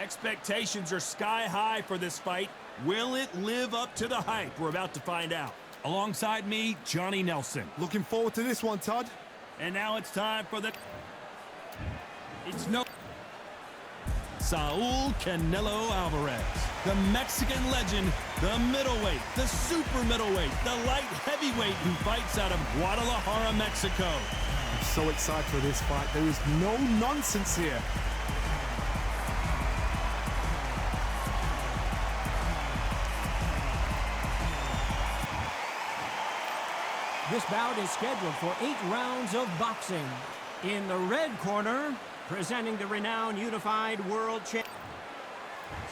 Expectations are sky high for this fight. Will it live up to the hype? We're about to find out. Alongside me, Johnny Nelson. Looking forward to this one, Todd. And now it's time for the... Saul Canelo Alvarez. The Mexican legend, the middleweight, the super middleweight, the light heavyweight who fights out of Guadalajara, Mexico. I'm so excited for this fight. There is no nonsense here. This bout is scheduled for 8 rounds of boxing. In the red corner, presenting the renowned unified world champ.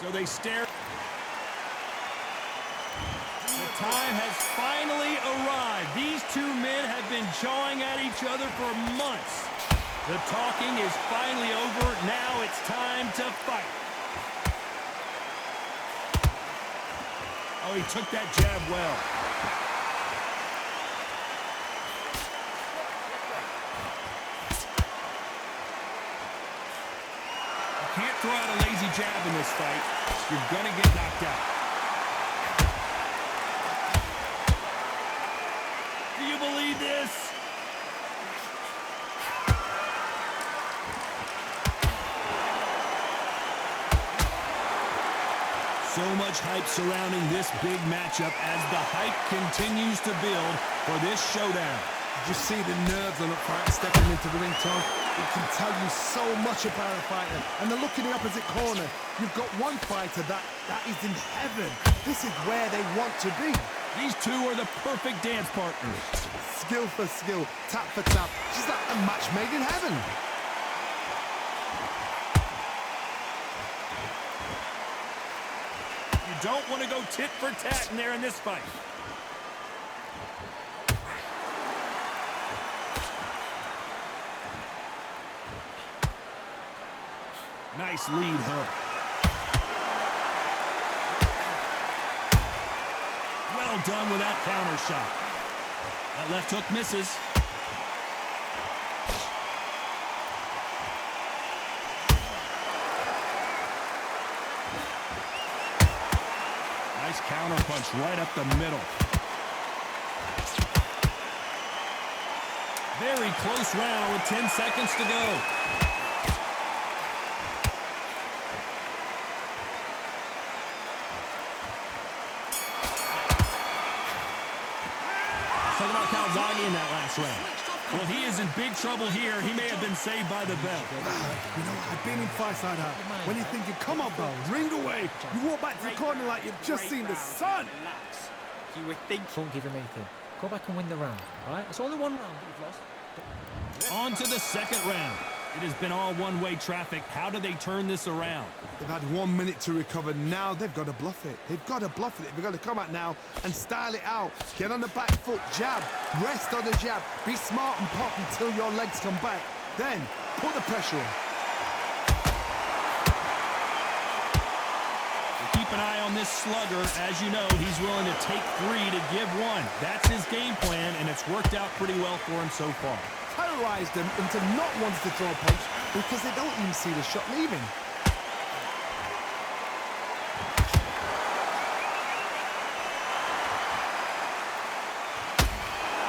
So they stare. The time has finally arrived. These two men have been jawing at each other for months. The talking is finally over. Now it's time to fight. Oh, he took that jab well. Can't throw out a lazy jab in this fight. You're gonna get knocked out. Do you believe this? So much hype surrounding this big matchup as the hype continues to build for this showdown. You see the nerves on the fight stepping into the ring, Tom. It can tell you so much about a fighter. And then look in the opposite corner. You've got one fighter that is in heaven. This is where they want to be. These two are the perfect dance partners. Skill for skill, tap for tap. Just like a match made in heaven. You don't want to go tit for tat in there in this fight. Nice lead hook. Well done with that counter shot. That left hook misses. Nice counter punch right up the middle. Very close round with 10 seconds to go. Talk about Calzaghe in that last round. Well, he is in big trouble here. He may have been saved by the bell. You know, I've been in fights like that. When you're thinking, come on, bro, ring away. You walk back to the corner like you've just seen the sun. You would think. Don't give him anything. Go back and win the round, all right? It's only one round that you've lost. On to the second round. It has been all one-way traffic. How do they turn this around? They've had 1 minute to recover. Now they've got to bluff it. They've got to bluff it. They've got to come out now and style it out. Get on the back foot, jab, rest on the jab. Be smart and pop until your legs come back. Then put the pressure on. Keep an eye on this slugger. As you know, he's willing to take 3 to give 1. That's his game plan, and it's worked out pretty well for him so far. Terrorized them into not wanting to throw a punch because they don't even see the shot leaving.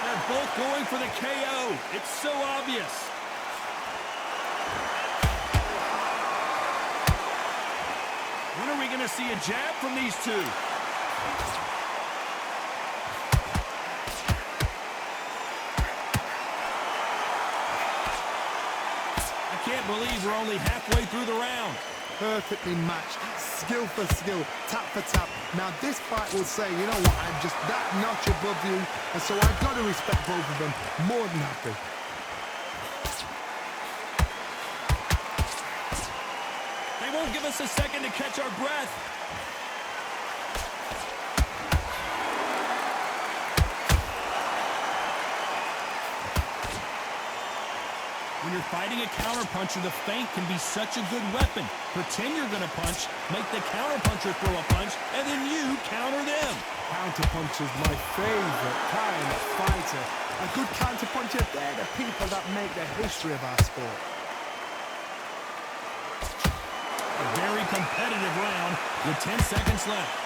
They're both going for the KO. It's so obvious. When are we going to see a jab from these two? I can't believe we're only halfway through the round. Perfectly matched, skill for skill, tap for tap. Now this fight will say, you know what, I'm just that notch above you, and so I've got to respect both of them more than happy. They won't give us a second to catch our breath. When you're fighting a counterpuncher, the feint can be such a good weapon. Pretend you're going to punch, make the counterpuncher throw a punch, and then you counter them. Counterpuncher's my favorite kind of fighter. A good counterpuncher, they're the people that make the history of our sport. A very competitive round with 10 seconds left.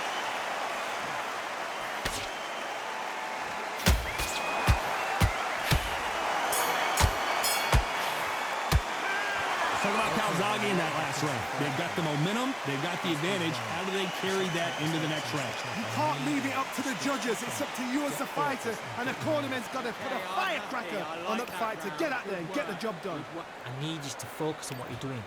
Talk about Calzaghe in that last round. They've got the momentum. They've got the advantage. How do they carry that into the next round? You can't leave it up to the judges. It's up to you as the fighter. And the cornerman's got to put a firecracker on that fight to get out there and get the job done. I need you to focus on what you're doing.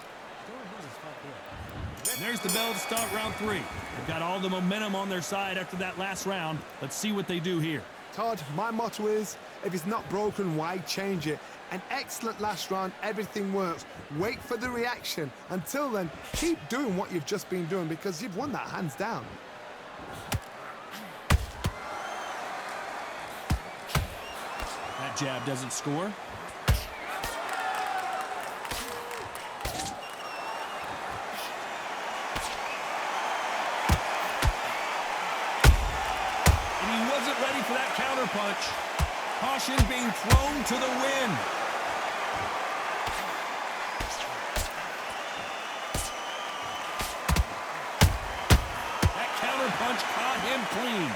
And there's the bell to start round 3. They've got all the momentum on their side after that last round. Let's see what they do here. Todd, my motto is, if it's not broken, why change it? An excellent last round, everything works. Wait for the reaction. Until then, keep doing what you've just been doing because you've won that hands down. That jab doesn't score. And he wasn't ready for that counter punch. Caution being thrown to the wind. That counter punch caught him clean.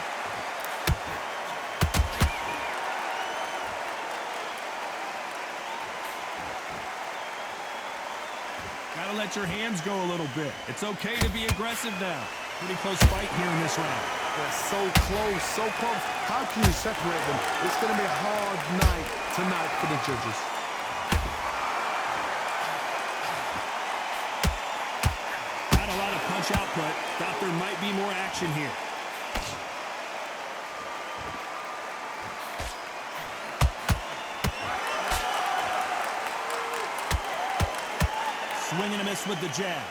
Gotta let your hands go a little bit. It's okay to be aggressive now. Pretty close fight here in this round. They're so close, so close. How can you separate them? It's going to be a hard night tonight for the judges. Not a lot of punch output. Thought there might be more action here. Swing and a miss with the jab.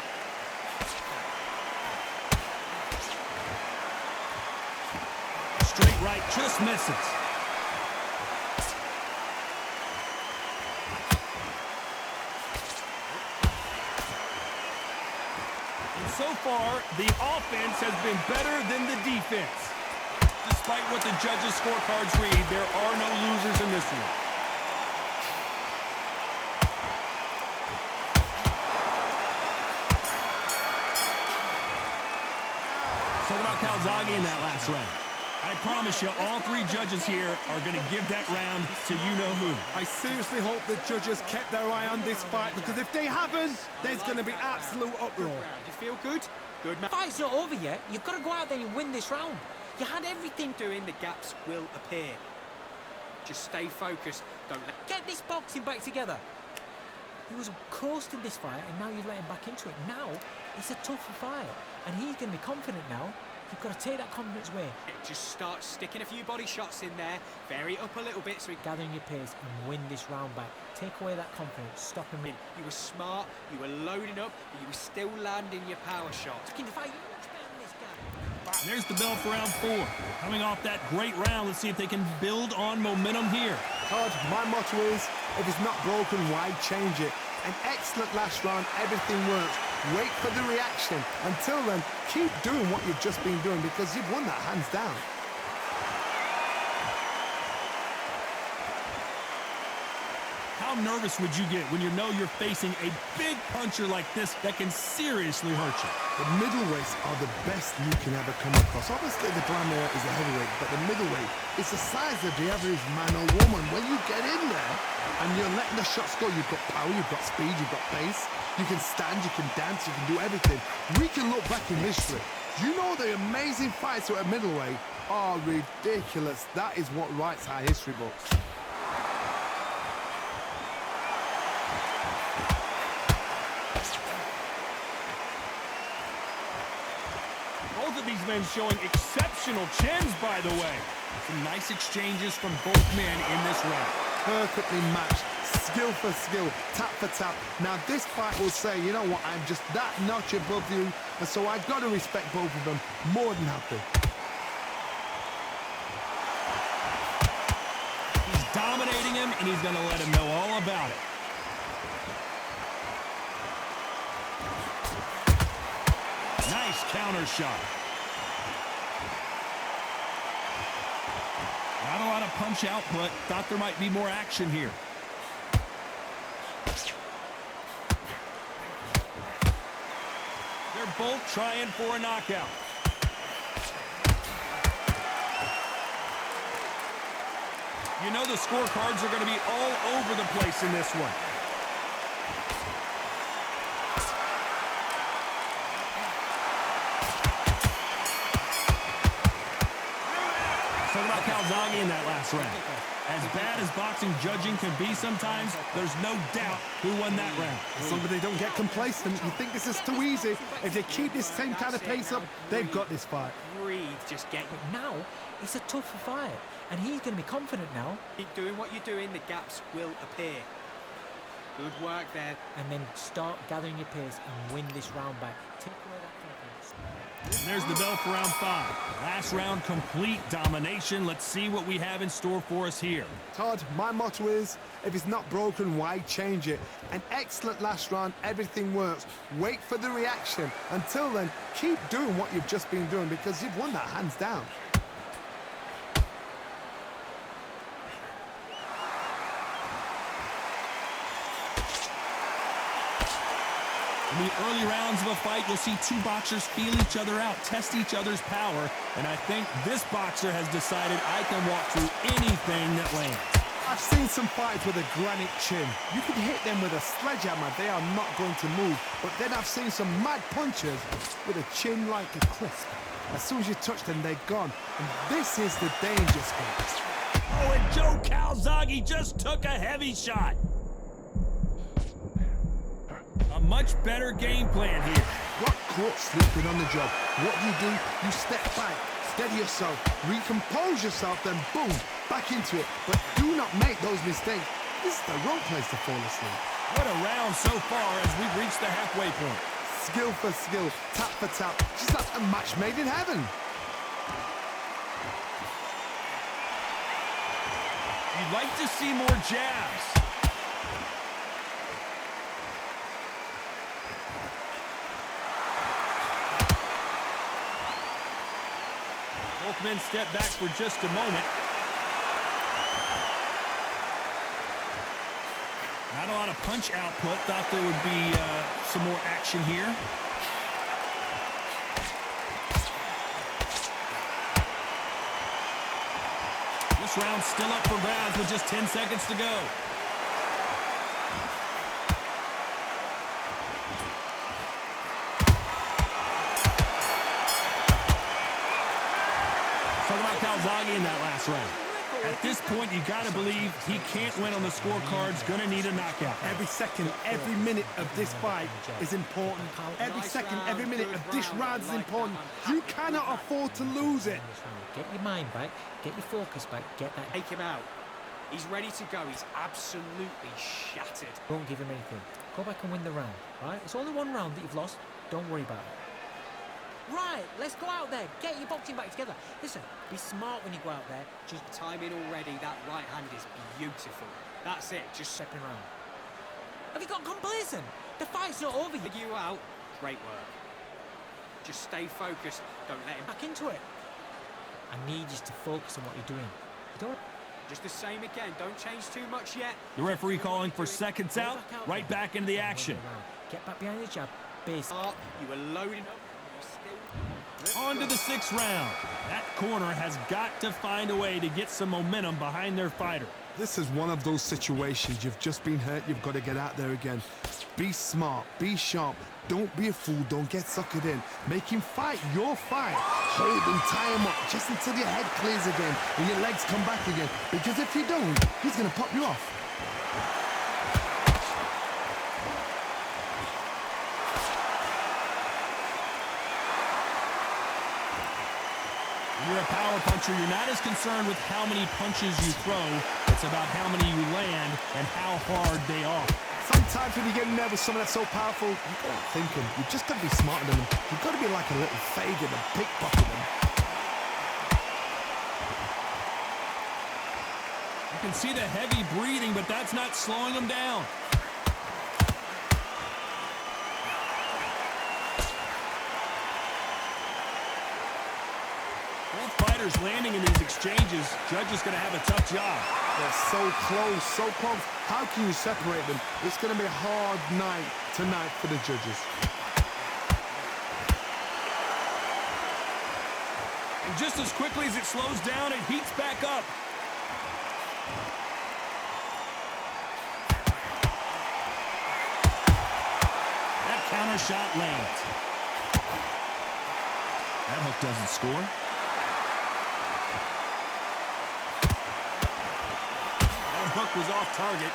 Straight right, just misses. And so far, the offense has been better than the defense. Despite what the judges' scorecards read, there are no losers in this one. Talk about Calzaghe in that last round. I promise you, all 3 judges here are going to give that round to you-know-who. I seriously hope the judges kept their eye on this fight because if they haven't, there's going to be absolute uproar. You feel good? Good, man. The fight's not over yet. You've got to go out there and win this round. You had everything. Doing the gaps will appear. Just stay focused. Don't let... Get this boxing back together. He was close to this fight, and now you've let him back into it. Now, it's a tougher fight, and he's going to be confident now. You've got to take that confidence away. Just start sticking a few body shots in there. Vary it up a little bit so he... Gathering your pace and win this round back. Take away that confidence. Stop him. You were smart, you were loading up, but you were still landing your power shots. In the fight, you're much better than this guy. And there's the bell for round 4. Coming off that great round, let's see if they can build on momentum here. Todd, my motto is, if it's not broken, why change it? An excellent last round, everything works. Wait for the reaction. Until then, keep doing what you've just been doing because you've won that hands down. How nervous would you get when you know you're facing a big puncher like this that can seriously hurt you? The middleweights are the best you can ever come across. Obviously, the glamour is the heavyweight, but the middleweight is the size of the average man or woman. When you get in there and you're letting the shots go, you've got power, you've got speed, you've got pace. You can stand, you can dance, you can do everything. We can look back in history. You know the amazing fights at middleweight are ridiculous. That is what writes our history books. Both of these men showing exceptional chins, by the way. Some nice exchanges from both men in this round. Perfectly matched, skill for skill, tap for tap. Now this fight will say, you know what, I'm just that notch above you, and so I've got to respect both of them more than happy. He's dominating him, and he's going to let him know all about it. Nice counter shot. Not a lot of punch output. Thought there might be more action here. both trying for a knockout. You know the scorecards are going to be all over the place in this one. Talk about Calzaghe in that last round. As bad as boxing judging can be sometimes, there's no doubt who won that round. As long as they don't get complacent, you think this is too easy. If they keep this same kind of pace up, they've got this fight. Breathe, just get... But now, it's a tougher fight. And he's going to be confident now. Keep doing what you're doing, the gaps will appear. Good work there. And then start gathering your pace and win this round back. Take away that confidence. There's the bell for round 5. Last round, complete domination. Let's see what we have in store for us here. Todd, my motto is, if it's not broken, why change it? An excellent last round, everything works. Wait for the reaction. Until then, keep doing what you've just been doing because you've won that hands down. In the early rounds of a fight, you'll see two boxers feel each other out, test each other's power, and I think this boxer has decided I can walk through anything that lands. I've seen some fighters with a granite chin. You can hit them with a sledgehammer, they are not going to move. But then I've seen some mad punchers with a chin like a crisp. As soon as you touch them, they're gone. And this is the danger spot. Oh, and Joe Calzaghe just took a heavy shot. A much better game plan here. Got caught sleeping on the job. What do? You step back, steady yourself, recompose yourself, then boom, back into it. But do not make those mistakes. This is the wrong place to fall asleep. What a round so far as we've reached the halfway point. Skill for skill, tap for tap, just like a match made in heaven. You'd like to see more jabs. Both men step back for just a moment. Not a lot of punch output. Thought there would be some more action here. This round's still up for grabs with just 10 seconds to go. Talk about Calzaghe in that last round. At this point, you got to believe he can't win on the scorecards. Going to need a knockout. Every second, every minute of this fight is important. Every second, every minute of this round is important. You cannot afford to lose it. Get your mind back, get your focus back, get that. Take him out. He's ready to go. He's absolutely shattered. Don't give him anything. Go back and win the round, right? It's only one round that you've lost. Don't worry about it. Right, let's go out there. Get your boxing back together. Listen, be smart when you go out there. Just Timing already. That right hand is beautiful. That's it. Just stepping around. Have you got complacent? The fight's not over yet. you out. Great work. Just stay focused. Don't let him Back into it. I need you to focus on what you're doing. You don't. Just the same again. Don't change too much yet. The referee calling for seconds out. Right back into the action. Get back behind the jab. Base. You were loading up. On to the 6th round. That corner has got to find a way to get some momentum behind their fighter. This is one of those situations. You've just been hurt. You've got to get out there again. Be smart. Be sharp. Don't be a fool. Don't get suckered in. Make him fight your fight. Hold him, tie him up, just until your head clears again and your legs come back again. Because if you don't, he's going to pop you off. When you're a power puncher, you're not as concerned with how many punches you throw. It's about how many you land and how hard they are. Sometimes when you get in there with someone that's so powerful, you've got to think him. You've just got to be smarter than him. You've got to be like a little Fagin and pickpocket him. You can see the heavy breathing, but that's not slowing him down. Both fighters landing in these exchanges. Judge is going to have a tough job. They're so close, so close. How can you separate them? It's going to be a hard night tonight for the judges. And just as quickly as it slows down, it heats back up. That counter shot lands. That hook doesn't score. That hook was off target.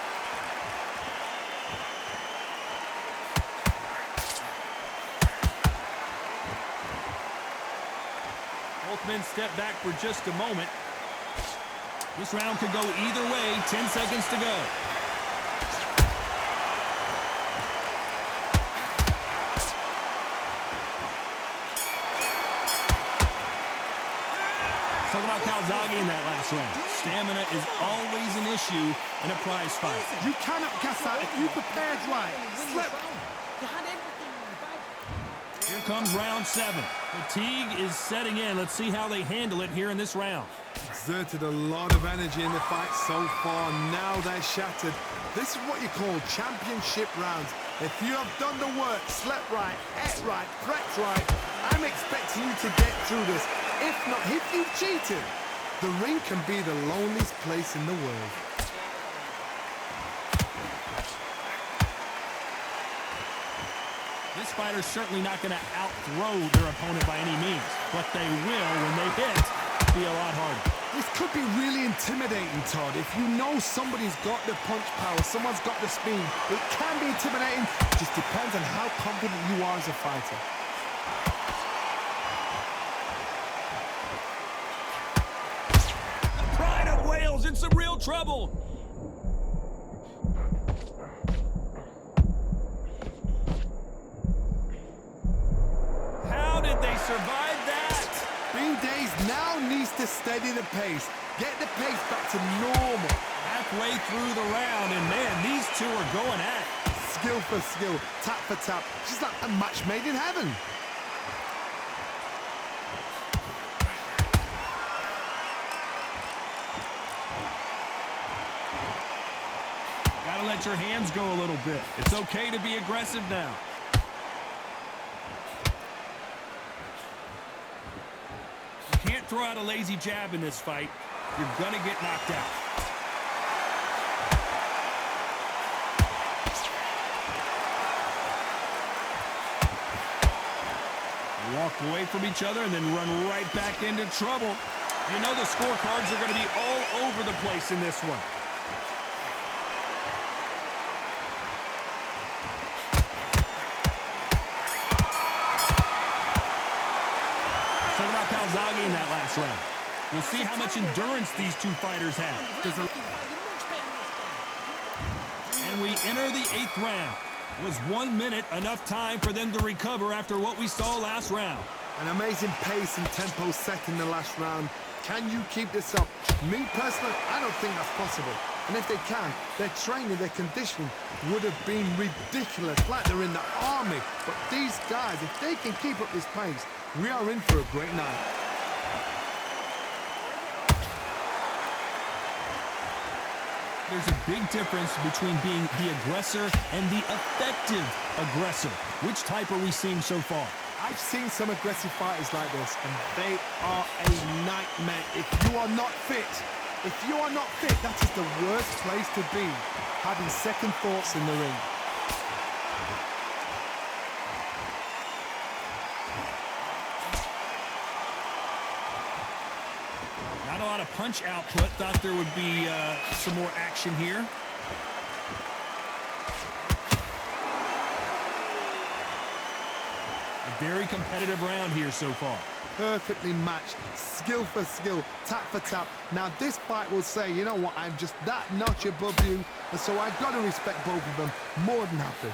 Both men step back for just a moment. This round could go either way. 10 seconds to go. Talk about Calzaghe in that last round. Stamina is always an issue in a prize fight. You cannot gas out if you prepared right. Slip. You had everything in the bag. Here comes round 7. Fatigue is setting in. Let's see how they handle it here in this round. Exerted a lot of energy in the fight so far. Now they're shattered. This is what you call championship rounds. If you have done the work, slept right, ate right, prepped right, I'm expecting you to get through this. If not, if you've cheated, the ring can be the loneliest place in the world. This fighter's certainly not going to out-throw their opponent by any means, but they will, when they hit, be a lot harder. This could be really intimidating, Todd. If you know somebody's got the punch power, someone's got the speed, it can be intimidating. It just depends on how confident you are as a fighter. The pride of Wales in some real trouble. How did they survive that? Bean Days now needs to steady the pace. Get the pace back to normal. Halfway through the round, and man, these two are going at it. Skill for skill, tap for tap. Just like a match made in heaven. Gotta let your hands go a little bit. It's okay to be aggressive now. You can't throw out a lazy jab in this fight. You're gonna get knocked out. They walk away from each other and then run right back into trouble. You know the scorecards are gonna be all over the place in this one. Calzaghe in that last round. We'll see how much endurance these two fighters have. And we enter the 8th round. Was 1 minute enough time for them to recover after what we saw last round? An amazing pace and tempo set in the last round. Can you keep this up? Me personally, I don't think that's possible. And if they can, their training, their conditioning would have been ridiculous, like they're in the army. But these guys, if they can keep up this pace, we are in for a great night. There's a big difference between being the aggressor and the effective aggressor. Which type are we seeing so far? I've seen some aggressive fighters like this, and they are a nightmare. If you are not fit, that is the worst place to be, having second thoughts in the ring. Not a lot of punch output. Thought there would be some more action here. A very competitive round here so far. Perfectly matched, skill for skill, tap for tap. Now this fight will say, you know what, I'm just that notch above you, and so I've got to respect both of them more than happy.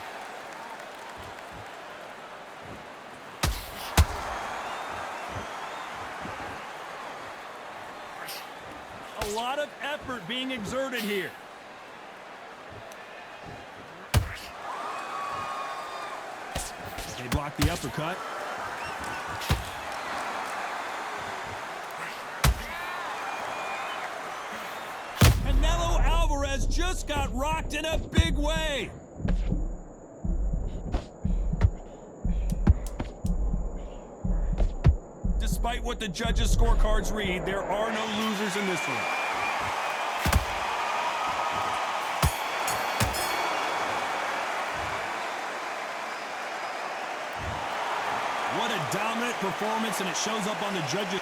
A lot of effort being exerted here. They block the uppercut. Canelo Alvarez just got rocked in a big way. Despite despite what the judges' scorecards read, there are no losers in this one. What a dominant performance, and it shows up on the judges.